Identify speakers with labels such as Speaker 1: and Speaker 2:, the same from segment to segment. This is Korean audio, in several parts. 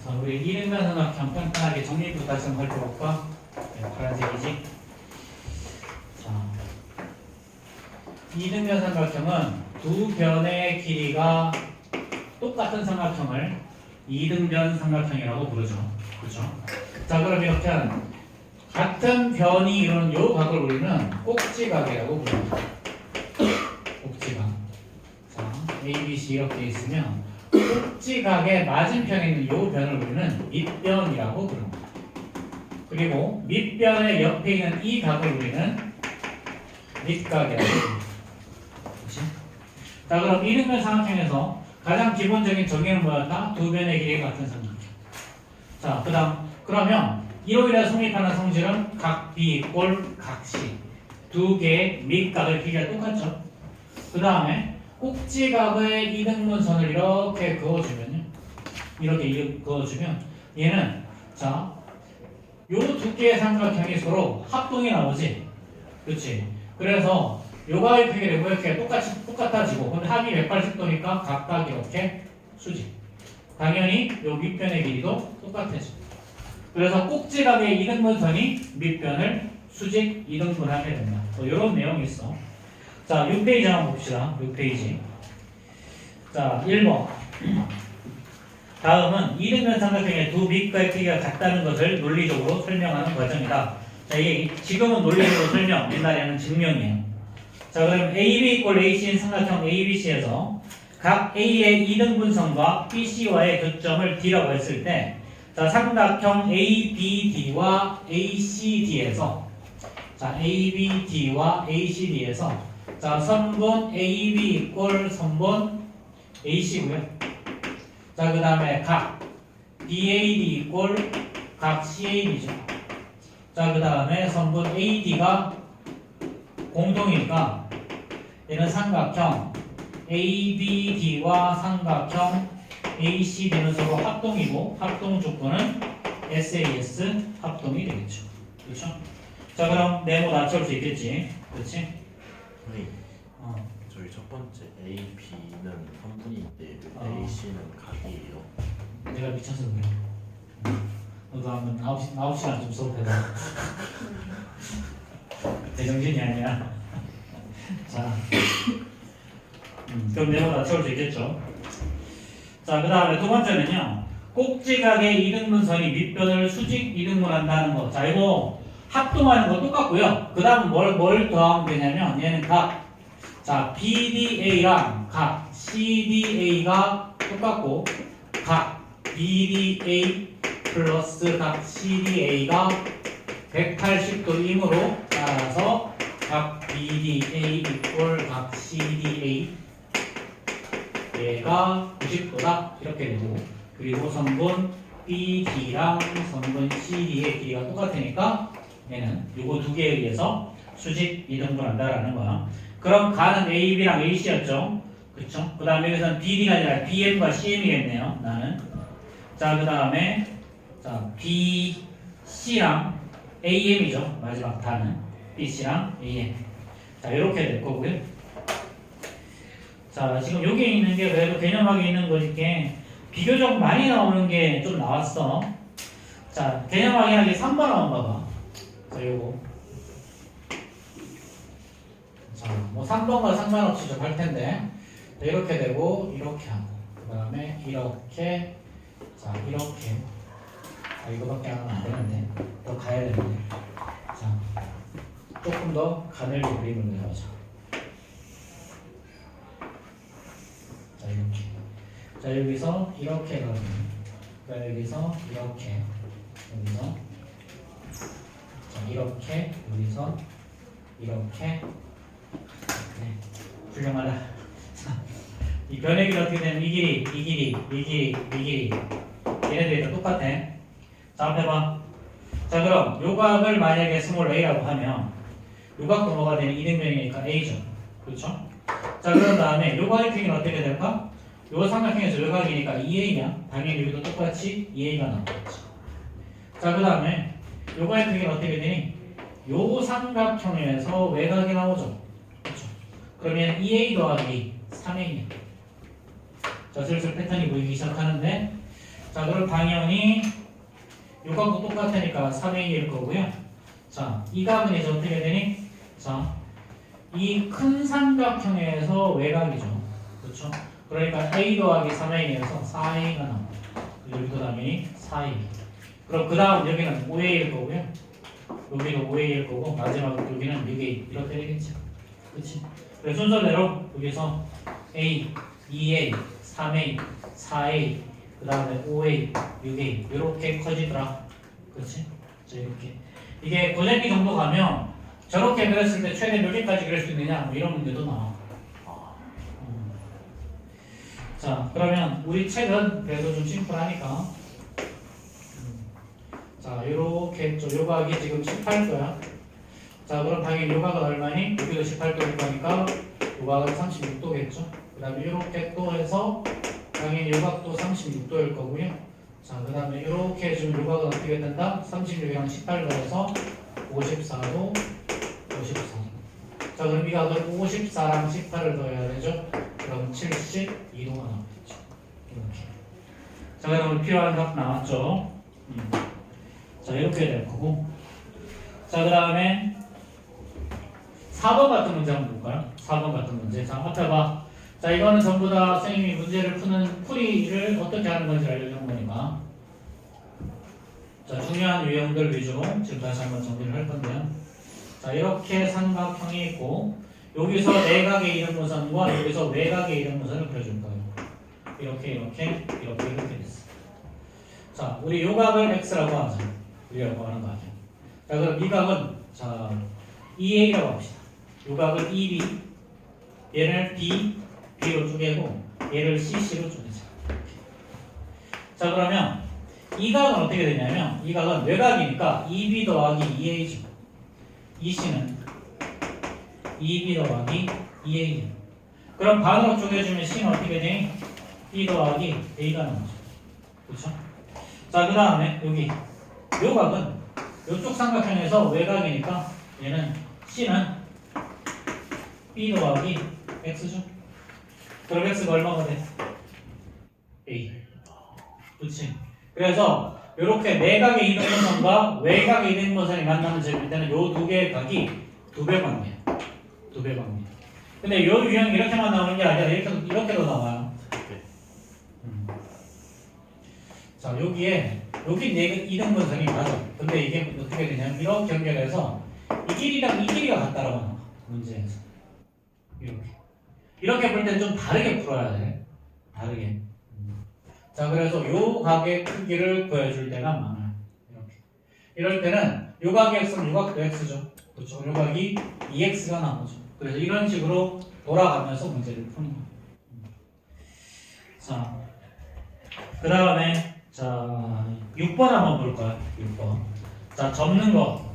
Speaker 1: 자, 우리 이등변 삼각형 간단하게 정리부터 다시 한번 살펴볼까? 네, 파란색이지. 자, 이등변 삼각형은 두 변의 길이가 똑같은 삼각형을 이등변 삼각형이라고 부르죠. 그렇죠? 자, 그럼 이렇게 같은 변이 이루는 요 각을 우리는 꼭지각이라고 부릅니다. 꼭지각. 자, A, B, C 이렇게 있으면 꼭지각의 맞은편에 있는 요 변을 우리는 밑변이라고 부릅니다. 그리고 밑변의 옆에 있는 이 각을 우리는 밑각이라고 부릅니다. 그렇지? 자, 그럼 이등변 삼각형에서 가장 기본적인 정의는 뭐였다? 두 변의 길이가 같은 삼각형. 자, 그러면 이로 인해 성립하는 성질은 각 B 꼴 각 C 두 개의 밑각의 길이가 똑같죠. 그 다음에 꼭지각의 이등분선을 이렇게 그어주면요. 이렇게 그어주면 얘는 자, 요 두 개의 삼각형이 서로 합동이 나오지. 그렇지. 그래서 요각의 크기를 이렇게 똑같아지고 근데 합이 180도니까 각각 이렇게 수직. 당연히 요 밑변의 길이도 똑같아져. 그래서 꼭지각의 이등분선이 밑변을 수직 이등분하게 된다. 이런 내용이 있어. 자, 6페이지 한번 봅시다. 6페이지. 자, 1번. 다음은 이등변 삼각형의 두 밑각의 크기가 같다는 것을 논리적으로 설명하는 과정이다. 자, 이게 지금은 논리적으로 설명, 옛날에는 증명이에요. 자, 그럼 AB = AC인 삼각형 ABC에서 각 A의 이등분선과 BC와의 교점을 D라고 했을 때 자, 삼각형 ABD와 ACD에서 자, ABD와 ACD에서 자, 선분 AB = 선분 AC고요. 자, 그 다음에 각 BAD = 각 CAD죠. 자, 그 다음에 선분 AD가 공동이니까 얘는 삼각형 ABD와 삼각형 ACD는 서로 합동이고 합동 조건은 SAS 합동이 되겠죠. 그렇죠? 자, 그럼 네모 낮춰올 수 있겠지. 그렇지?
Speaker 2: 선생님, 저희 첫 번째 A, B는 선분인데 A, C는 각이에요.
Speaker 1: 내가 미쳐서 그래. 너도 한번 9시간 좀 수업해봐. 제정신이 아니야. 자, 그럼 네모 낮춰올 수 있겠죠. 자, 그 다음에 두 번째는요. 꼭지각의 이등분선이 밑변을 수직 이등분한다는 거. 자, 이거 합동하는 거 똑같고요. 그 다음 뭘 더하면 되냐면 얘는 각 자, BDA랑 각 CDA가 똑같고 각 BDA 플러스 각 CDA가 180도이므로 따라서 각 BDA = 각 CDA 얘가 90도다 이렇게 되고 그리고 선분 BD랑 선분 CD의 길이가 똑같으니까 얘는 요거 두 개에 의해서 수직 이등분한다라는 거야. 그럼 가는 AB랑 AC였죠. 그쵸? 그 다음에 여기서는 BD가 아니라 BM과 CM이겠네요. 나는. 자, 그 다음에 자 BC랑 AM이죠. 마지막 단은 BC랑 AM. 자, 이렇게 될 거고요. 자, 지금 여기에 있는 게 그래도 개념학에 있는 거니까 비교적 많이 나오는 게 좀 나왔어. 자, 개념학에 하기 3번 한번 봐봐. 자, 요거. 자, 뭐 3번과 상관없이 좀 할 텐데. 자, 이렇게 되고, 이렇게 하고. 그 다음에 이렇게. 자, 이렇게. 아, 이거밖에 하면 안 되는데. 더 가야 되는데. 자, 조금 더 가늘게 그림을 그려보자. 자, 이렇게. 자, 여기서 이렇게 가면. 자, 여기서 이렇게. 여기서. 자, 이렇게. 여기서. 이렇게. 네. 훌륭하다. 자, 이 변의 길이 어떻게 되면 이 길이, 이 길이, 이 길이, 이 길이. 얘네들이 다 똑같아. 자, 앞에 봐. 자, 그럼 요각을 만약에 스몰 a라고 하면 요각도 뭐가 되는 이등변이니까 a죠. 그렇죠? 자, 그런 다음에 요각의 크기는 어떻게 될까? 요 삼각형에서 요각이니까 2a면 당연히 여기도 똑같이 2a가 나오겠지. 자, 그 다음에 요각의 크기는 어떻게 되니? 요 삼각형에서 외곽이 나오죠. 그렇죠? 그러면 2a 더하기 3a냐. 자, 슬슬 패턴이 보이기 시작하는데 자, 그럼 당연히 요각도 똑같으니까 3A일 거고요. 자, 이 각은 이제 어떻게 되니? 자, 이 큰 삼각형에서 외곽이죠. 그렇죠? 그러니까 A 더하기 3A에서 4A가 나옵니다. 여기도 당연히 4A. 그럼 그 다음 여기는 5A일 거고요. 여기도 5A일 거고 마지막으로 여기는 6A 이렇게 되겠죠. 그렇지? 그래서 순서대로 여기서 A, 2A, 3A, 4A 그 다음에 5A, 6A 이렇게 커지더라. 그렇지? 자, 이렇게 이게 고정비 정도 가면 저렇게 그렸을 때 최대 몇 개까지 그릴 수 있느냐 뭐 이런 문제도 나와. 자, 그러면 우리 책은 그래도 좀 심플하니까 자, 요렇게 요각이 지금 18도야. 자, 그럼 당연히 요각은 얼마니? 여기도 18도일 거니까 요각은 36도겠죠. 그 다음에 요렇게 또 해서 당연히 요각도 36도일 거고요. 자, 그 다음에 요렇게 지금 요각은 어떻게 된다? 36이랑 18 더해서 54도, 54도. 자, 그럼 이 각은 54랑 18을 더해야 되죠. 그럼 72도가 나오겠죠. 이렇게. 자, 그럼 필요한 각 나왔죠. 자, 이렇게 될 거고. 자, 그 다음에 4번 같은 문제 한번 볼까요? 4번 같은 문제. 자, 앞에 봐. 자, 이거는 전부 다 선생님이 문제를 푸는 풀이를 어떻게 하는 건지 알려주는 거니까. 자, 중요한 유형들 위주로 지금 다시 한번 정리를 할 건데요. 자, 이렇게 삼각형이 있고 여기서 내각의 이등분선과 여기서 외각의 이등분선을 그려줄 거예요. 이렇게 됐어. 자, 우리 요각을 x라고 하자. 우리라고 하는 거 아니야. 자, 그럼 이 각은 자 2a라고 합시다. 요각은 2b, 얘를 b로 쪼개고 얘를 cc로 쪼개자. 자, 그러면 이 각은 어떻게 되냐면 이 각은 외각이니까 2b 더하기 2a죠. 이 c는 2b 더하기 2a. 그럼 반으로 쪼개주면 c는 어떻게 되니? b 더하기 a가 나오죠. 그렇죠? 자, 그 다음에 여기 요 각은 요쪽 삼각형에서 외곽이니까 얘는 c는 b 더하기 x죠. 그럼 x가 얼마가 돼? a. 그렇지. 그래서 이렇게 내각의 이등분선과 외곽의 이등분선이 만나는 점일 때는 요 두 개의 각이 두 배 관계야. 두 배 관계. 근데 요 유형이 이렇게만 나오는 게 아니라 이렇게도 나와요. 자, 여기 네 이등분선이 맞아. 근데 이게 어떻게 되냐면 이렇게 연결해서 이 길이랑 이 길이가 같다라고 나와. 문제에서. 이렇게 볼 때 좀 다르게 풀어야 돼. 다르게. 자, 그래서 요 각의 크기를 구해줄 때가 많아요. 이렇게. 이럴 때는 요 각의 x는 요 각도 x죠. 그렇죠. 요 각이 2x가 나오죠. 그래서 이런 식으로 돌아가면서 문제를 푸는 거예요. 자, 그 다음에 자 6번 한번 볼까요? 6번. 자, 접는 거.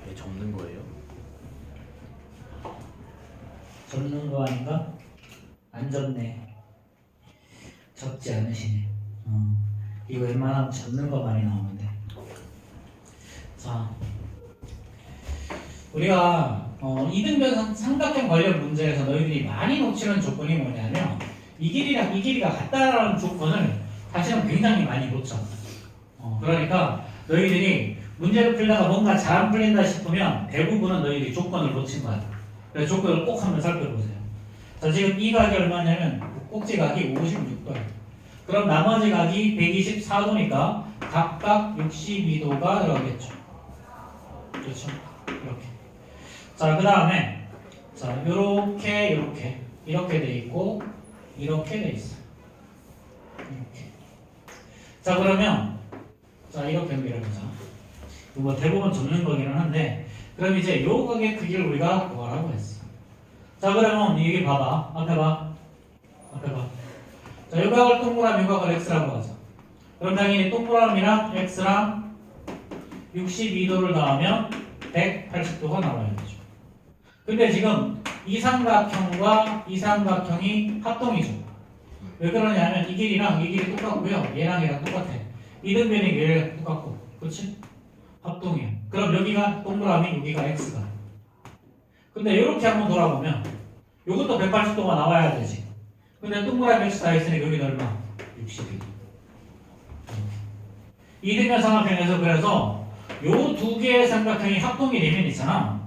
Speaker 2: 왜 접는 거예요?
Speaker 1: 접는 거 아닌가? 안 접네. 접지 않으시네. 이거 웬만하면 접는 거 많이 나오는데. 자, 우리가 이등변 삼각형 관련 문제에서 너희들이 많이 놓치는 조건이 뭐냐면 이 길이랑 이 길이가 같다라는 조건을 사실은 굉장히 많이 놓쳐. 그러니까 너희들이 문제를 풀다가 뭔가 잘 안 풀린다 싶으면 대부분은 너희들이 조건을 놓친 거야. 그래서 조건을 꼭 한번 살펴보세요. 자, 지금 이 각이 얼마냐면 꼭지각이 56도예요. 그럼 나머지 각이 124도니까 각각 62도가 들어가겠죠. 그렇죠? 이렇게. 자, 그 다음에 자, 이렇게 돼 있고 이렇게 돼 있어. 이렇게. 자, 그러면 자, 이렇게 연결해보자. 이거 대부분 접는 거기는 한데 그럼 이제 요 각의 크기를 우리가 구하라고 했어. 자, 그러면 여기 봐봐. 앞에 봐. 자, 요 각을 동그라미, 요 각을 x라고 하자. 그럼 당연히 동그라미랑 x랑 62도를 더하면 180도가 나와야 되죠. 근데 지금 이 삼각형과 이 삼각형이 합동이죠. 왜 그러냐면 이 길이랑 이 길이 똑같고요. 얘랑 얘랑 똑같아. 이등변이 얘랑 똑같고. 그렇지? 합동이에요. 그럼 여기가 동그라미, 여기가 x가. 근데 이렇게 한번 돌아보면 이것도 180도가 나와야 되지. 근데 동그라미 x 다 있으니까 여기는 얼마? 62. 이등변 삼각형에서 그래서 요 두 개의 삼각형이 합동이 되면 있잖아.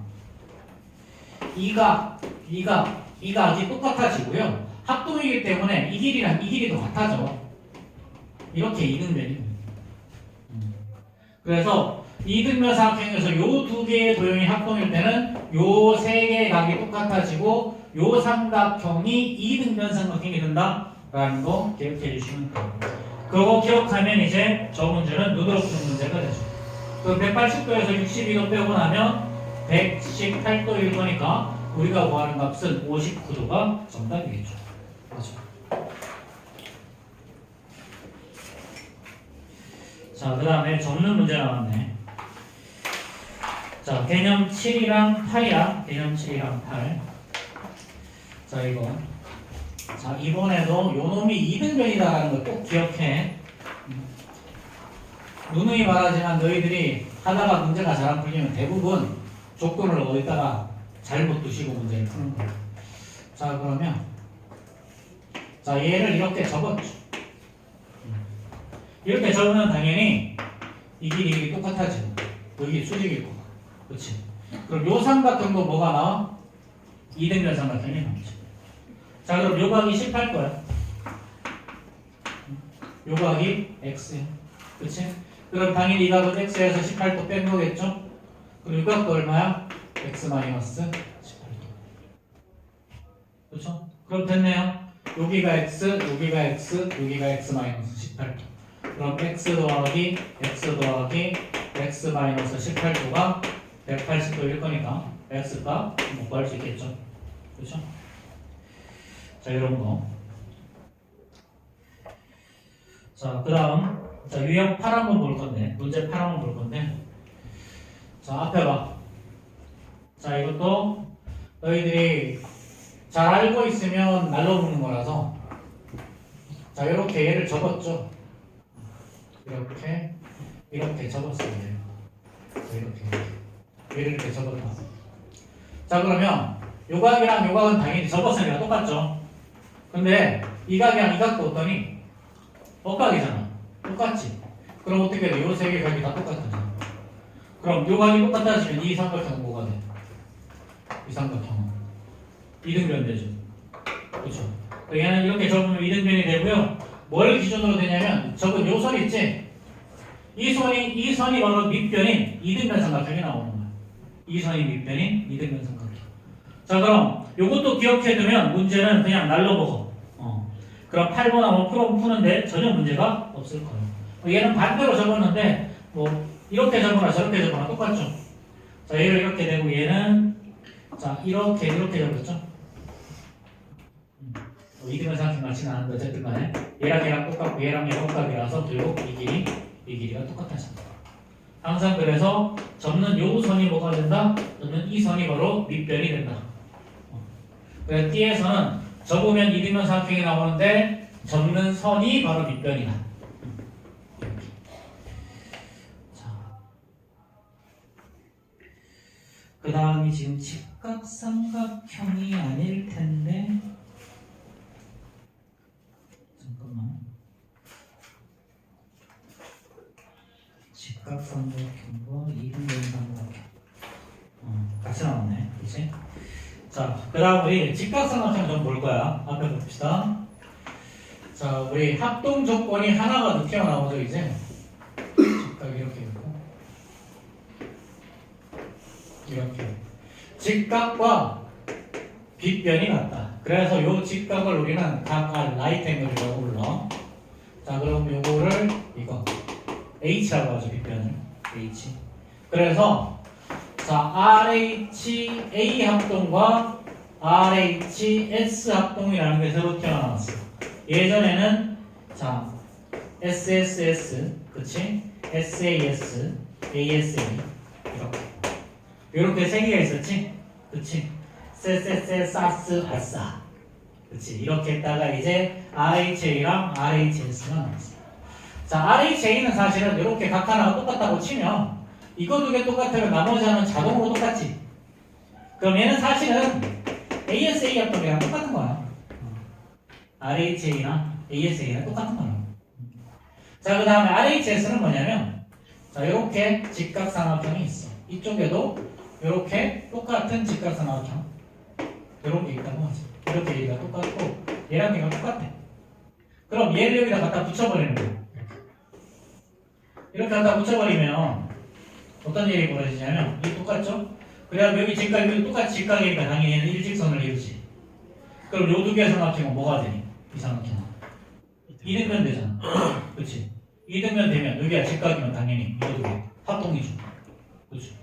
Speaker 1: 이 각이 똑같아지고요. 합동이기 때문에 이 길이랑 이 길이도 같아져. 이렇게 이등변이. 그래서 이등변 삼각형에서 요 두 개의 도형이 합동일 때는 요 세 개의 각이 똑같아지고 요 삼각형이 이등변 삼각형이 된다라는 거 기억해 주시면 돼요. 그거 기억하면 이제 저 문제는 눈으로 푸는 문제가 되죠. 그 180도에서 62도 빼고 나면 118도일 거니까 우리가 구하는 값은 59도가 정답이겠죠. 맞죠? 자, 그 다음에 접는 문제 나왔네. 자, 개념 7이랑 8이야. 개념 7이랑 8. 자, 이거. 자, 이번에도 요 놈이 이등변이다라는 걸 꼭 기억해. 누누이 말하지만 너희들이 하다가 문제가 잘 안 풀리면 대부분 조건을 어디다가 잘못 두시고 문제를 푸는 거야. 자, 그러면 자, 얘를 이렇게 접었죠. 이렇게 접으면 당연히 이 길이 똑같아지고 여기 수직일 거고. 그렇지? 그럼 요 삼각형도 뭐가 나와? 이등변 삼각형이 나오죠. 자, 그럼 요 각이 18 거야. 요 각이 x야. 그렇지? 그럼 당연히 이 각은 x에서 18도 뺀 거겠죠? 그럼 이 각도 얼마야? x 마이너스 18도. 그렇죠? 그럼 됐네요. 여기가 x, 여기가 x, 여기가 x 마이너스 18도. 그럼 x 더하기 x 마이너스 18도가 180도일 거니까 x 값 구할 수 있겠죠? 그렇죠? 자, 이런 거. 자, 그 다음 자, 유형 8 한번 볼 건데, 문제 8 한번 볼 건데, 자, 앞에 봐. 자, 이것도 너희들이 잘 알고 있으면 날로 먹는 거라서, 자, 이렇게 얘를 접었죠. 이렇게 접었어요. 자, 얘를 이렇게 접었다. 자, 그러면 요 각이랑 요 각은 당연히 접었으니까 똑같죠. 근데 이 각이랑 이 각도 어떠니? 억각이잖아. 똑같지? 그럼 어떻게 돼? 요 세 개 각이 다 똑같아져. 그럼 요 각이 똑같아지면 이 삼각형은 뭐가 돼? 이 삼각형은 이등변 되죠. 그렇죠? 얘는 이렇게 접으면 이등변이 되고요. 뭘 기준으로 되냐면 적은 요 선 있지? 이 선이 바로 밑변인 이등변 삼각형이 나오는 거야. 이 선이 밑변인 이등변 삼각형. 자, 그럼 요것도 기억해두면 문제는 그냥 날로 먹어. 그럼 8번하고 푸는데 전혀 문제가 없을 거예요. 얘는 반대로 접었는데 뭐 이렇게 접거나 저렇게 접거나 똑같죠. 자, 얘를 이렇게 되고 얘는 자 이렇게 접었죠. 이등변 삼각형 같이 나는데 어쨌든 간에 얘랑 똑같고 얘랑 똑같이라서 결국 이 길이가 똑같아진다. 항상 그래서 접는 요 선이 뭐가 된다? 접는 이 선이 바로 밑변이 된다. 그래서 T에서는 접으면 이등변 삼각형이 나오는데 접는 선이 바로 밑변이다. 자, 그 다음이 지금 직각삼각형이 아닐 텐데 잠깐만. 직각삼각형과 이등변 삼각형 같이 나왔네. 그치? 자, 그 다음 우리 직각삼각형 좀 볼 거야. 앞에 봅시다. 자, 우리 합동 조건이 하나가 더 튀어나오죠, 이제. 직각 이렇게 있고. 이렇게. 직각과 빗변이 같다. 그래서 요 직각을 우리는 각각 라이트 앵글이라고 불러. 자, 그럼 요거를 이거 H라고 하죠, 빗변을. H. 그래서 자, RHA 합동과 RHS 합동이라는 게 새로 튀어나왔어. 예전에는 자, SSS, 그치? SAS, ASA 이렇게 세 개가 있었지? 그치? 세세세, 사스, 아싸. 그치? 이렇게 했다가 이제 RHA랑 RHS가 나왔어. 자, RHA는 사실은 이렇게 각 하나가 똑같다고 치면 이거 두 개 똑같으면 나머지 하나는 자동으로 똑같지. 그럼 얘는 사실은 ASA 합동이랑 똑같은 거야. RHA나 ASA나 똑같은 거예요. 자, 그 다음에 RHS는 뭐냐면, 자, 이렇게 직각삼각형이 있어. 이쪽에도 이렇게 똑같은 직각삼각형. 이렇게 있다고 하죠. 이렇게 얘가 똑같고, 얘랑 얘가 똑같아. 그럼 얘를 여기다 갖다 붙여버리는 거야. 이렇게 갖다 붙여버리면, 어떤 일이 벌어지냐면, 이 똑같죠? 그래야 여기 직각, 여기 똑같이 직각이니까 당연히 얘는 일직선을 이루지. 그럼 요 두 개의 삼각형은 뭐가 되니? 이 삼각형은. 이등변 되잖아. 그치? 이등변 되면 여기가 직각이면 당연히 이거 두 개. 합동이죠. 그치?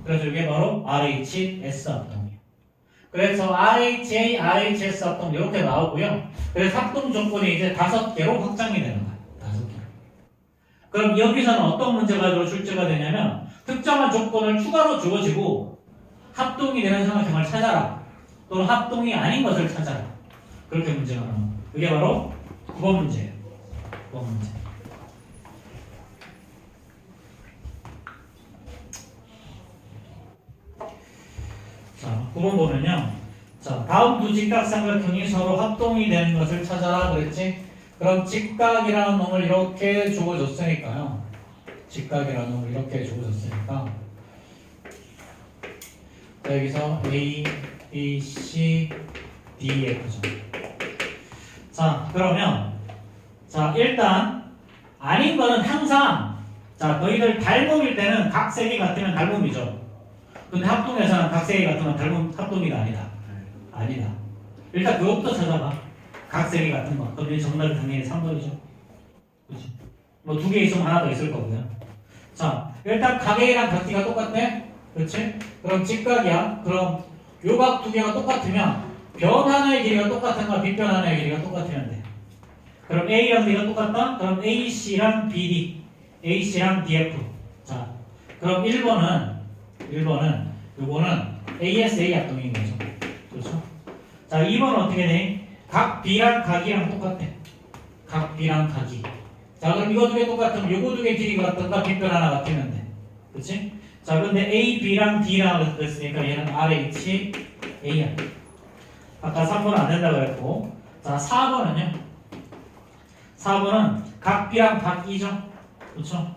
Speaker 1: 그래서 이게 바로 RHS 합동이에요. 그래서 RHA, RHS 합동 이렇게 나오고요. 그래서 합동 조건이 이제 5개로 확장이 되는 거야. 5개. 그럼 여기서는 어떤 문제가 출제가 되냐면 특정한 조건을 추가로 주어지고 합동이 되는 삼각형을 찾아라. 또는 합동이 아닌 것을 찾아라. 그렇게 문제가 나옵니다. 그게 바로 9번 문제예요. 9번 문제. 자, 9번 보면요. 자, 다음 두 직각삼각형이 서로 합동이 되는 것을 찾아라 그랬지? 그럼 직각이라는 놈을 이렇게 주어줬으니까요. 직각이라는 놈을 이렇게 주어줬으니까 자, 여기서 A, B, C, D, F죠. 자, 그러면 자, 일단 아닌 거는 항상 자, 너희들 닮음일 때는 각색이 같으면 닮음이죠. 근데 합동에서는 각색이 같으면 합동이가 아니다. 아니다. 일단 그것부터 찾아봐. 각색이 같은 거. 그럼 이 정답이 당연히 3번이죠. 그렇지? 뭐 2개 있으면 하나 더 있을 거고요. 자, 일단 각A랑 각D가 똑같네? 그렇지? 그럼 직각이야. 그럼 요각 2개가 똑같으면 변 하나의 길이가 똑같은가 빗변 하나의 길이가 똑같으면 돼. 그럼 A랑 B가 똑같다? 그럼 AC랑 BD, AC랑 DF. 자, 그럼 1번은 요거는 ASA 합동인 거죠. 그렇죠? 자, 2번은 어떻게 돼? 각 B랑 각이랑 똑같아. 각 B랑 각이. 자, 그럼 이거 2개 똑같으면 요거 2개 길이가 같던가 빗변 하나 같으면 돼. 그렇지? 자, 근데 A, B랑 D랑 그랬으니까 얘는 RH, A야. 아까 3번은 안 된다고 그랬고. 자, 4번은요? 4번은 각 B랑 각 E죠. 그렇죠?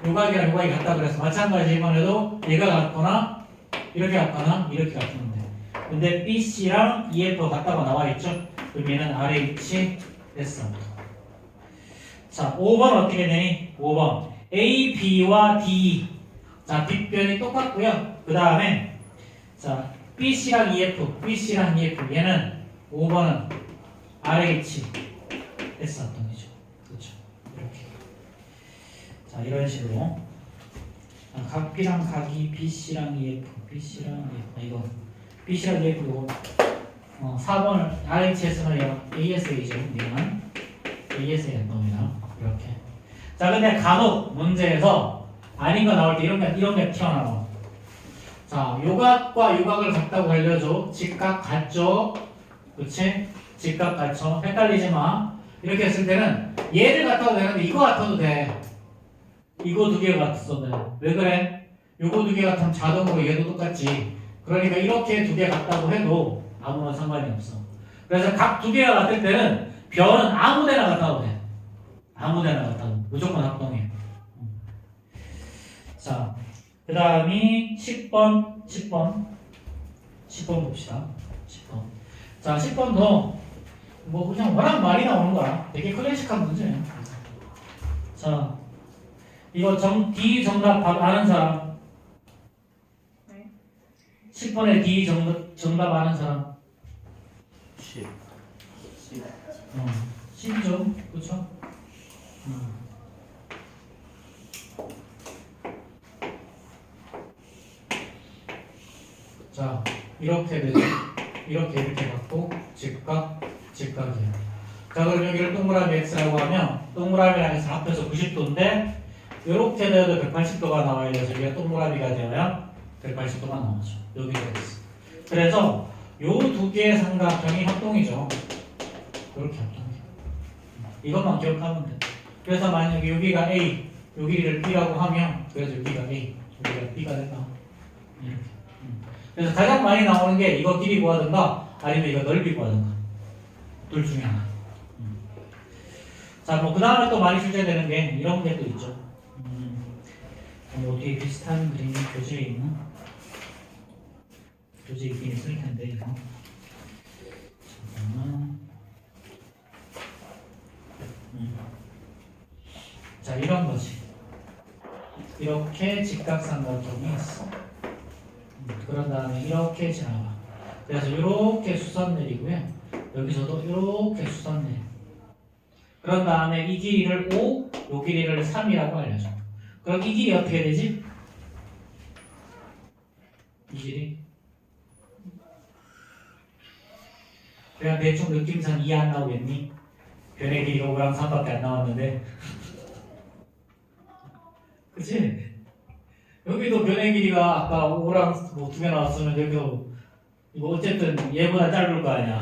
Speaker 1: 요각이랑 요각이 같다 그래서 마찬가지 이번에도 얘가 같거나 이렇게 같거나 이렇게 같으면 돼. 근데 BC랑 EF 같다고 나와 있죠? 그럼 얘는 RH, S. 자, 5번 어떻게 되니? 5번 A, B와 D. 자, 빗변이 똑같고요. 그 다음에 자, BC랑 EF, BC랑 EF 얘는 5번은 RH, S 합동이죠. 그렇죠? 이렇게. 자, 이런 식으로 각 B랑 각이 BC랑 EF, BC랑 EF 이거 BC랑 EF 이거 4번을 RHS는 ASA죠. 얘는 ASA 합동이다. 이렇게. 자, 근데 간혹 문제에서 아닌 거 나올 때 이런 게 튀어나와. 자, 요각과 요각을 같다고 알려줘. 직각 같죠? 그치? 직각 같죠? 헷갈리지 마. 이렇게 했을 때는 얘를 같아도 되는데 이거 같아도 돼. 이거 2개 같았어도 돼. 왜 그래? 요거 2개 같으면 자동으로 얘도 똑같지. 그러니까 이렇게 2개 같다고 해도 아무런 상관이 없어. 그래서 각 2개가 같을 때는 변은 아무 데나 같아도 돼. 아무 데나 같아도. 무조건 합동해. 자, 그 다음이 10번 봅시다. 10번. 자, 10번도 뭐 그냥 워낙 많이 나오는 거야. 되게 클래식한 문제예요. 자, 이거 D 정답 아는 사람? 10번에 D 정답 아는 사람?
Speaker 2: 10.
Speaker 1: 10이죠. 그쵸? 자, 이렇게 되죠. 이렇게 갖고 직각이에요. 자, 그럼 여기를 동그라미 X라고 하면 동그라미랑 해서 합해서 90도인데 이렇게 되어도 180도가 나와야 돼서 여기가 동그라미가 되어야 180도가 나오죠. 여기가 X. 그래서 요 2개의 삼각형이 합동이죠. 이렇게 합동이에요. 이것만 기억하면 돼. 그래서 만약에 여기가 A, 여기를 B라고 하면 그래서 여기가 A, 여기가 B가 된다. 이렇게. 그래서 가장 많이 나오는 게 이거 길이 구하든가 아니면 이거 넓이 구하든가 둘 중에 하나. 자, 뭐 그 다음에 또 많이 출제되는 게 이런 게 또 있죠. 뭐 뒤에 비슷한 그림이 교재에 있나? 교재에 있긴 있을 텐데 이거. 잠깐만. 자, 이런 거지. 이렇게 직각삼각형이 있어. 그런 다음에 이렇게 지나가. 그래서 이렇게 수선 내리고요. 여기서도 이렇게 수선 내려. 그런 다음에 이 길이를 5, 이 길이를 3이라고 알려줘. 그럼 이 길이 어떻게 되지? 이 길이 그냥 대충 느낌상 2 안 나오겠니? 변의 길이가 5랑 3밖에 안 나왔는데 그치? 여기도 변의 길이가 아까 5랑 뭐 2개 나왔으면 여기도 이거 어쨌든 얘보다 짧을 거 아니야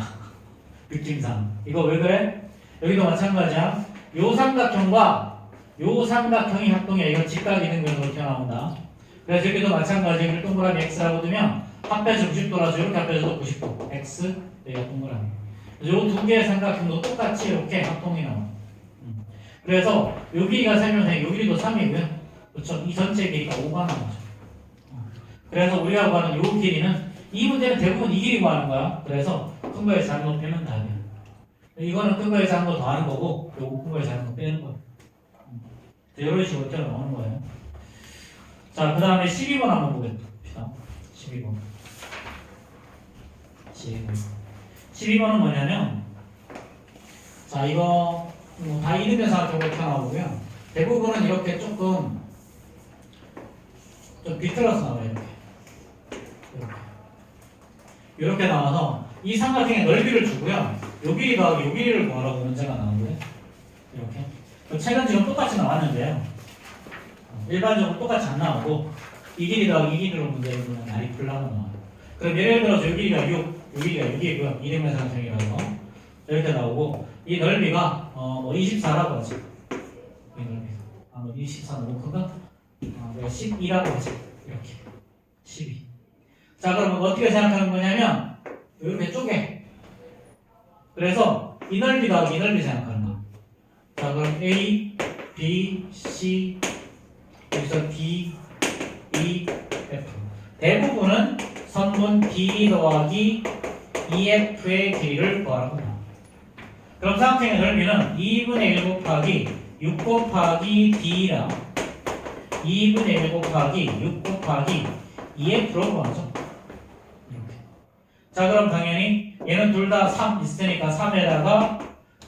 Speaker 1: 느낌상. 이거 왜 그래? 여기도 마찬가지야. 요 삼각형과 요 삼각형이 합동해. 이건 직각 이등변으로 이렇게 나온다. 그래서 여기도 마찬가지. 여기를 동그라미 x라고 두면 합해서 90도라서 이렇게 합해서도 90도 x 여기가 동그라미. 그래서 요 두 개의 삼각형도 똑같이 이렇게 합동이 나와. 그래서 요 길이가 3이면 요 길이도 3이고요. 그렇죠? 이 전체 길이가 5가 나오죠. 그래서 우리가 구하는 요 길이는 이 문제는 대부분 이 길이 구하는 거야. 그래서 큰 거에 작은 거 빼면 답이야. 이거는 큰 거에 작은 거 더하는 거고 요거 큰 거에 작은 거 빼는 거야. 이런 식으로 이렇게 나오는 거예요. 자, 그 다음에 12번 한번 보겠습니다. 12번. 12번은 뭐냐면, 자, 이거 다 이등변 삼각형으로 이렇게 나오고요. 대부분은 이렇게 조금 좀 비틀어서 나와요. 이렇게 나와서 이 삼각형의 넓이를 주고요. 요 길이 더하기 요 길이를 구하라고 문제가 나오고요. 이렇게. 최근 지금 똑같이 나왔는데요. 일반적으로 똑같이 안 나오고 이 길이 더하기 이 길이로 문제를 보면 날이 풀라고 나와요. 그럼 예를 들어서 요 길이가 6, 요 길이가 6이고요. 이등변 삼각형이라서 이렇게 나오고 이 넓이가 뭐 24라고 하죠. 이 넓이가 뭐 24 너무 큰가? 12라고 하죠. 이렇게 12. 자, 그러면 어떻게 생각하는 거냐면 이렇게 쪼개. 그래서 이 넓이 더하기 이 넓이 생각하는 거. 자, 그럼 A, B, C 여기서 D, E, F. 대부분은 선분 D 더하기 EF의 길이를 구하라고 합니다. 그럼 삼각형의 넓이는 2분의 1 곱하기 6 곱하기 D랑 2분의 1 곱하기 6 곱하기 EF로 구하죠. 이렇게. 자, 그럼 당연히 얘는 둘 다 3 있으니까 3에다가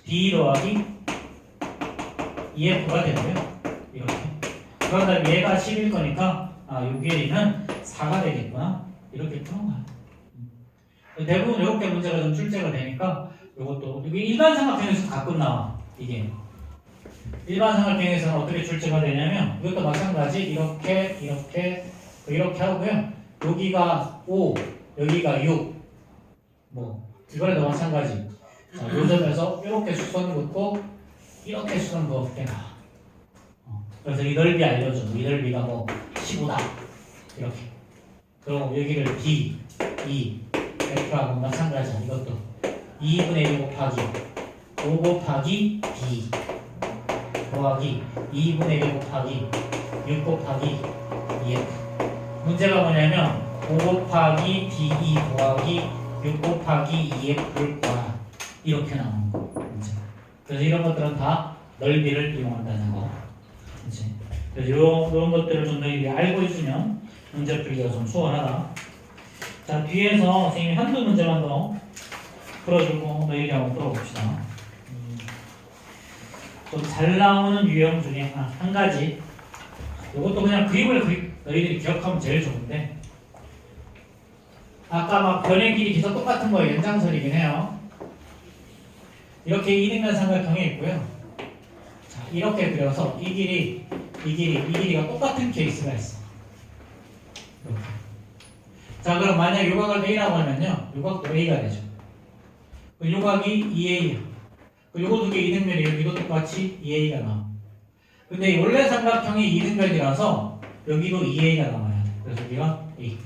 Speaker 1: D 더하기 EF가 되고요. 이렇게. 그런 다음에 얘가 10일 거니까 요 길이는 4가 되겠구나. 이렇게 푸는 거야. 대부분 이렇게 문제가 좀 출제가 되니까 이것도 이게 일반 삼각형에서 가끔 나와. 이게 일반 삼각형에서는 어떻게 출제가 되냐면 이것도 마찬가지 이렇게 하고요. 여기가 5, 여기가 6. 뭐 이거에도 마찬가지. 자, 요 점에서 이렇게 수선 긋고 이렇게 수선 그렇게 나와. 그래서 이 넓이 알려줘. 이 넓이가 뭐 15다. 이렇게. 그럼 여기를 D, E, F하고 마찬가지야. 이것도 2분의 1 곱하기 5 곱하기 D 더하기 2분의 1 곱하기 6 곱하기 EF. 문제가 뭐냐면 5 곱하기 DE 더하기 6 곱하기 EF를 구하라. 이렇게 나오는 거. 문제. 그래서 이런 것들은 다 넓이를 이용한다는 거. 그치? 그래서 이런 것들을 좀 너희들이 알고 있으면 문제 풀기가 좀 수월하다. 자, 뒤에서 선생님이 한두 문제만 더 풀어주고 너희들이 한번 풀어봅시다. 좀 잘 나오는 유형 중에 한 가지. 이것도 그냥 그림을 너희들이 기억하면 제일 좋은데, 아까 막 변의 길이 계속 똑같은 거의 연장선이긴 해요. 이렇게 이등변 삼각형이 있고요. 자, 이렇게 그려서 이 길이가 똑같은 케이스가 있어. 이렇게. 자, 그럼 만약 요각을 A라고 하면요, 요각도 A가 되죠. 그 요각이 2A야. 그 요거 두 개 이등변이 여기도 똑같이 2A가 나와. 근데 원래 삼각형이 이등변이라서 여기도 2A가 나와요. 그래서 여기가 A.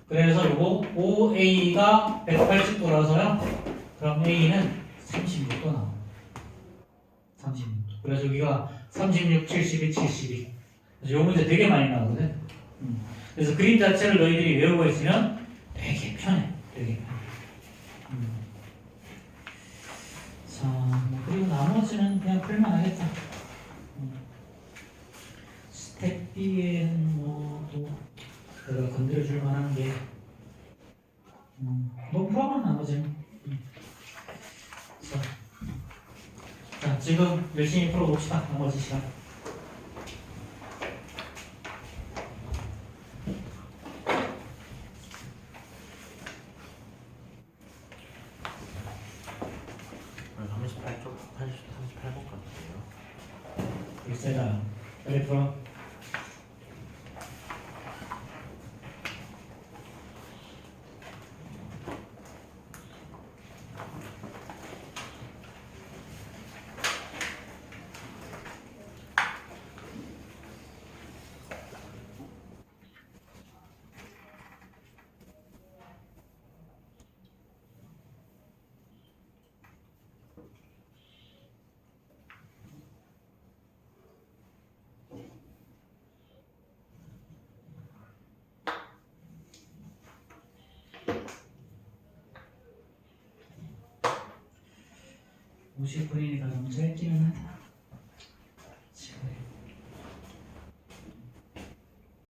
Speaker 1: 그래서 요거 5A가 180도라서요. 그럼 A는 36도 나와. 36도. 그래서 여기가 36, 72, 72. 그래서 요 문제 되게 많이 나오거든. 그래서 그림 자체를 너희들이 외우고 있으면 되게 편해. 되게 편해. 자, 뭐 그리고 나머지는 그냥 풀만 하겠다. 스텝 B에는 뭐또 내가 건드려줄 만한 게 뭐 풀어봐 나머지는. 자, 지금 열심히 풀어봅시다. 나머지 시간.
Speaker 2: 오늘 38쪽 38번 같은데요.
Speaker 1: 글쎄다. 빨리 풀어. (50분이니까) 너무 짧기는 하다.